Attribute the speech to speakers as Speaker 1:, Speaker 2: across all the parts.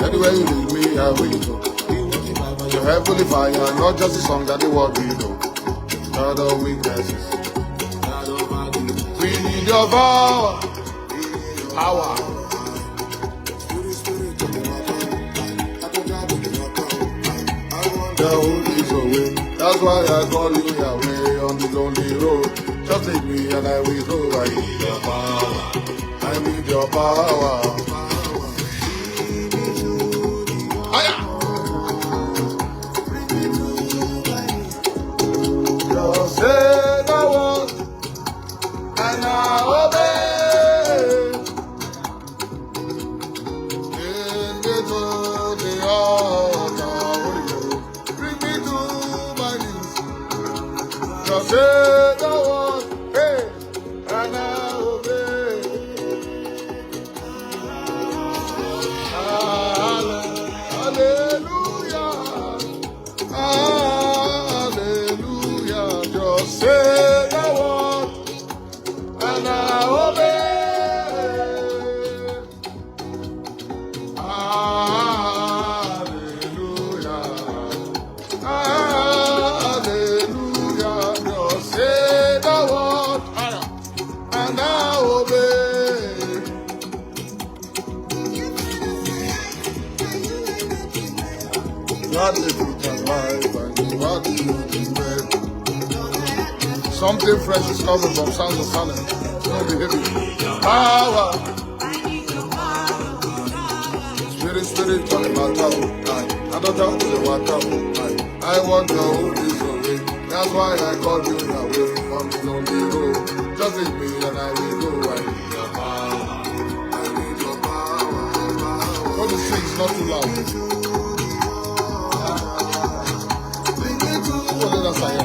Speaker 1: Anywhere you lead me, I will go. Your heavenly fire, not just the song that the world will know. Not all weaknesses. We need your power. Power. The Holy away. That's why I call you Yahweh on the lonely road. Just take me and I will go. I need your power. I need your power. Just say the word and I obey. Bring me to the altar, Holy Ghost. Bring me to my knees. Just say the word, hey, and I obey. Hallelujah. Hallelujah. Just say the word and I obey. Hallelujah. Hallelujah. Just say the word and I obey. God is alive and God is bread. Something fresh is coming from Sounds of Salem. It's going to be heavy. Power. Spirit, on the matter. I don't talk to the water. I want the Holy Spirit. That's why I called you Yahweh on the lonely road. Just leave me and I will go. I need your power. I need your power. All the strings not too loud. What did I say?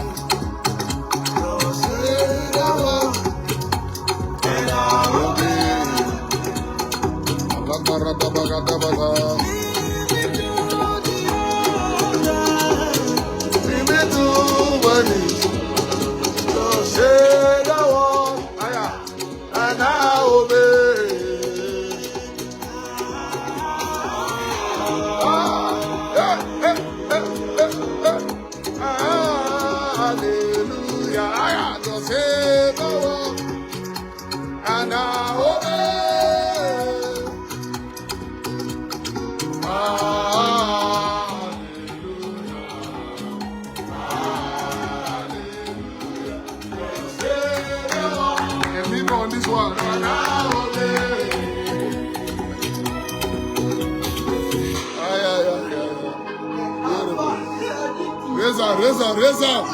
Speaker 1: Hallelujah. I just say the word and I obey. Hallelujah. Hallelujah. Just say the word. And me on this one and I obey. Beautiful. Reza.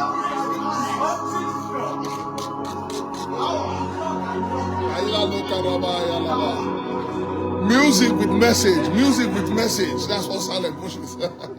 Speaker 1: Music with message. That's what Salem pushes. Salem.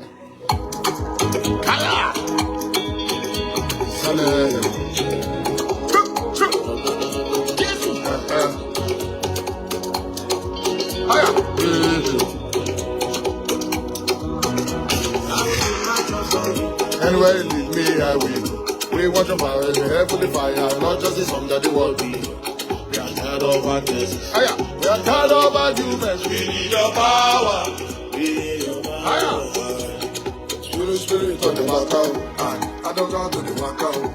Speaker 1: Anywhere you lead me, I will. We want your power, the heavenly fire, not just the song that the world will. We are tired of our this. We are tired of our humans. We need your power. We need your power. Spirit on the matter. I don't go to the matter.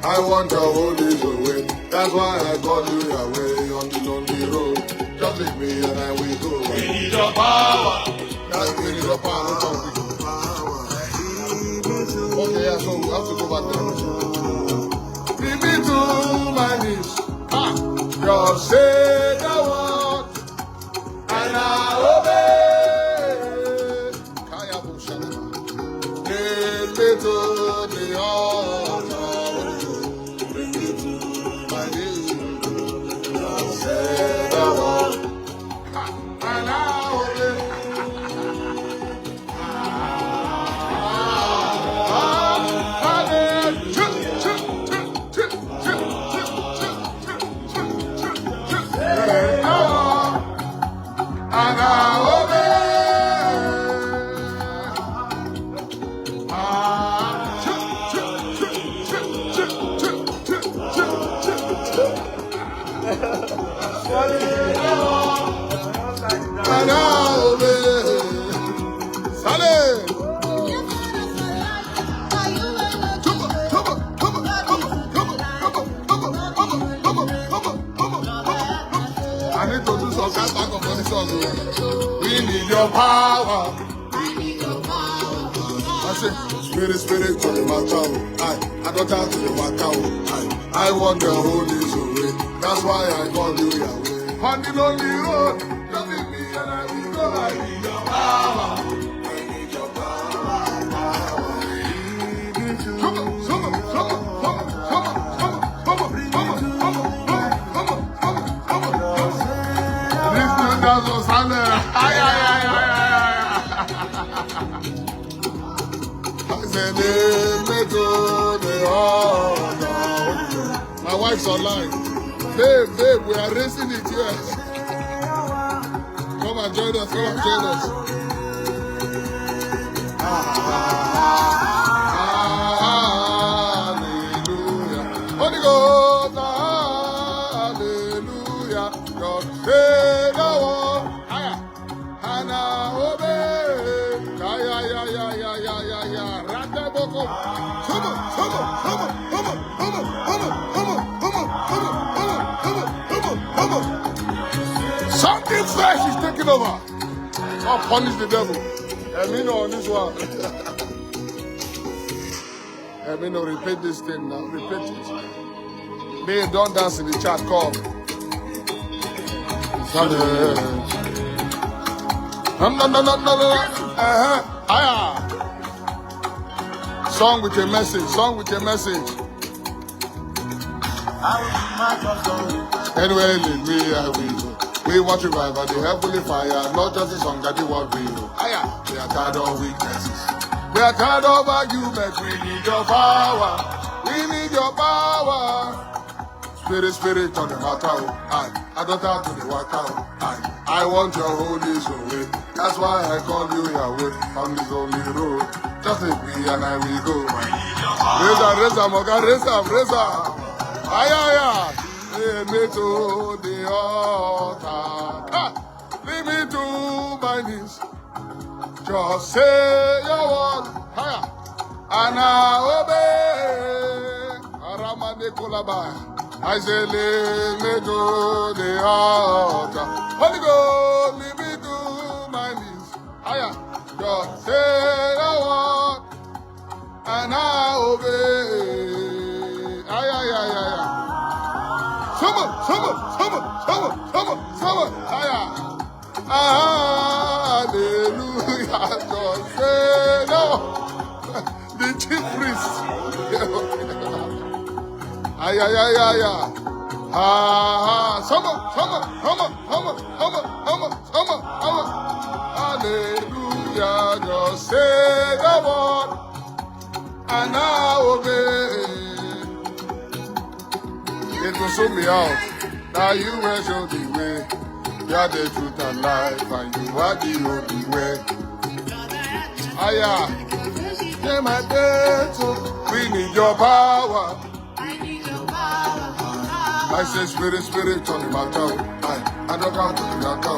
Speaker 1: I want the Holy Spirit. That's why I call you Yahweh on the lonely road. Just leave me and I will go. We need your power. That's we need your power. Okay, yeah, so we have to go back there. Bring me to my knees. Just say the word and I obey. Kaya Bushana. Bring me to the altar. Bring me to my knees. Just say the word and I obey. We need your power. I say, Spirit, Spirit, to the matter. I don't have to the matter. I want the Holy Spirit. That's why I call you Yahweh. On the lonely road, just leave me and I will go. I need your power. I need your power. Come on, come on, come on, come on, come on, come on, come on, come on, come on, come on, come on, come on, come on. This man does us Salem. Ay, ay, ay, ay, ay. My wife's online. Babe, we are racing it here. Come and join us, come and join us. Hallelujah. Holy Ghost, hallelujah. God save the world. And I obey. Something fresh is taking over. I'll punish the devil. Let me know on this one. Let me know, repeat this thing now. Repeat it. Me don't dance in the chat, come. Song with a message, song with a message. Anyway, lead me, I will. We want to revive the heavenly fire, not just a song that the world will. We are tired of weaknesses. We are tired of arguments. We need your power. We need your power. Spirit, Spirit, on the matter. I don't have to the water. I want your Holy Spirit. That's why I call you Yahweh on this only road. Just leave me and I will go. Raise up, Moga, raise up. Ay. Lead me to the altar. Lead me to my knees. Just say your word. And I obey. Aramade Kolabai. I say, lead me to the altar. Holy Ghost, lead me to my knees. Just say your word. And I obey. Someone. Hallelujah. Just say no. The chief priest. Someone. Hallelujah. Just say the word. And I obey. It will soon be out. Now you will show the way. You are the truth and life, and you are the only way. Yeah, my battle. We need your power. I say, Spirit, Spirit, on the matter. I don't come to the matter.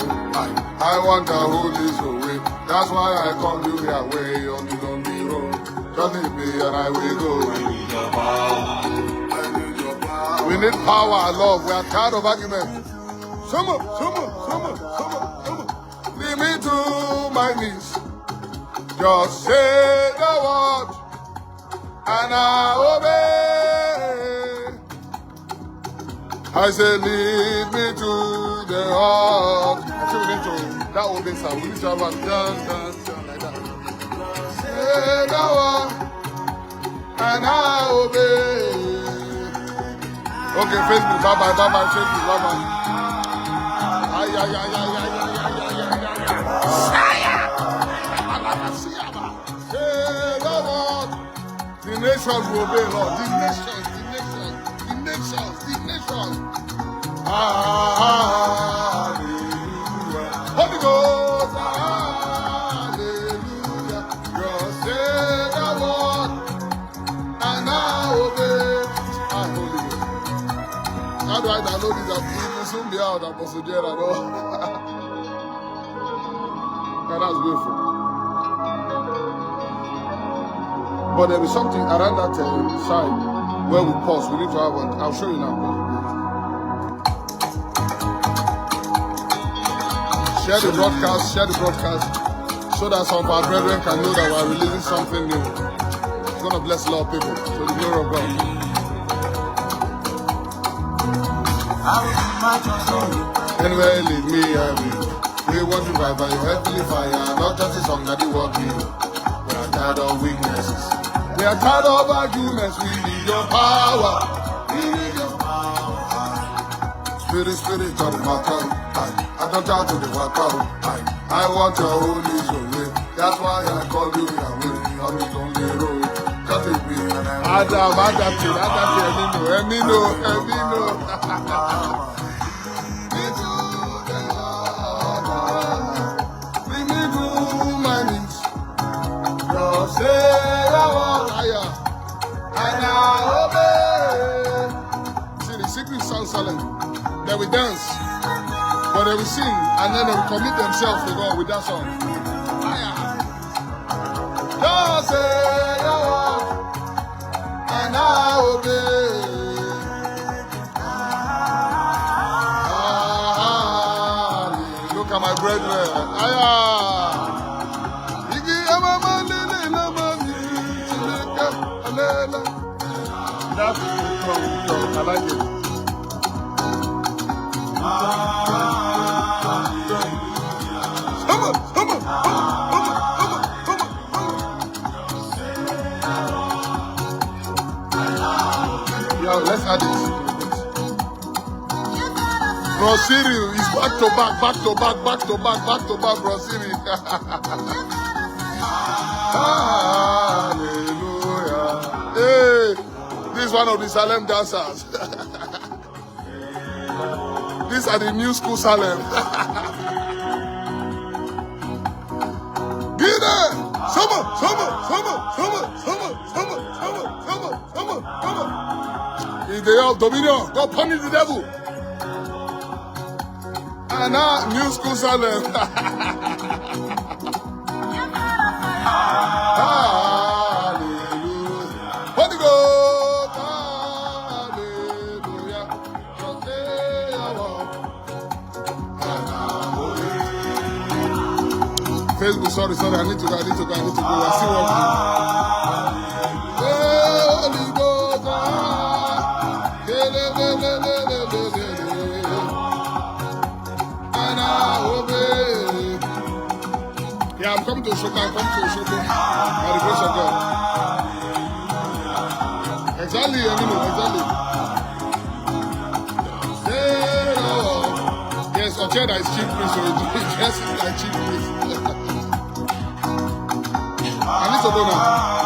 Speaker 1: I want the Holy Spirit. That's why I come you Yahweh on the lonely road. Just leave me and I will go. I need your power. We need power, love. We are tired of argument. Someone. Lead me to my knees. Just say the word, and I obey. I say, lead me to the heart. Actually, we need to, that will be sound. We need to have a dun like that. Say the word, and I obey. Okay, Facebook, bye-bye, Facebook, bye-bye. Say the Lord. The nations will obey, Lord. The nations. Hallelujah. Holy Ghost, hallelujah. Just say the word, and I obey. How do I download this? It will soon be out. Apostle Gerald. That's beautiful. But there is something around that side where we pause. We need to have one. I'll show you now. Share the broadcast, so that some of our brethren can know that we're releasing something new. It's going to bless a lot of people. So the glory of God. Anyway, lead me, I will. We want to revive by your heavenly fire, not just a song that you walk in. We are tired of weaknesses. We are tired of arguments. We need your power. We need your power. Spirit, God, my tongue. I don't talk to the workout. I want your Holy Spirit. That's why I call you Yahweh. On the lonely road. Cause it be. Adam, Emino. Bring me to my knees. Just say I want higher. And I obey. See, the secret sound Salem. Then we dance. But they will sing, and then they will commit themselves to God with that song. Just say your word, and I obey. Look at my brethren. That's it. I like it. Yo, let's add this. Bro Siri is back to back, Bro Siri. Hallelujah. Hey, this is one of the Salem dancers. These are the new school Salem. Get it! Summer. In the day of dominion, God punish the devil. And now, new school Salem. Hallelujah. Holy Ghost. Hallelujah. Facebook, sorry, I need to go. We're still working. Holy Ghost. And I obey. Yeah, I'm coming to Oshoka. By the grace of God. Exactly. Yes, Ogebe is chief priest, so it dresses like chief priest. I need to go now.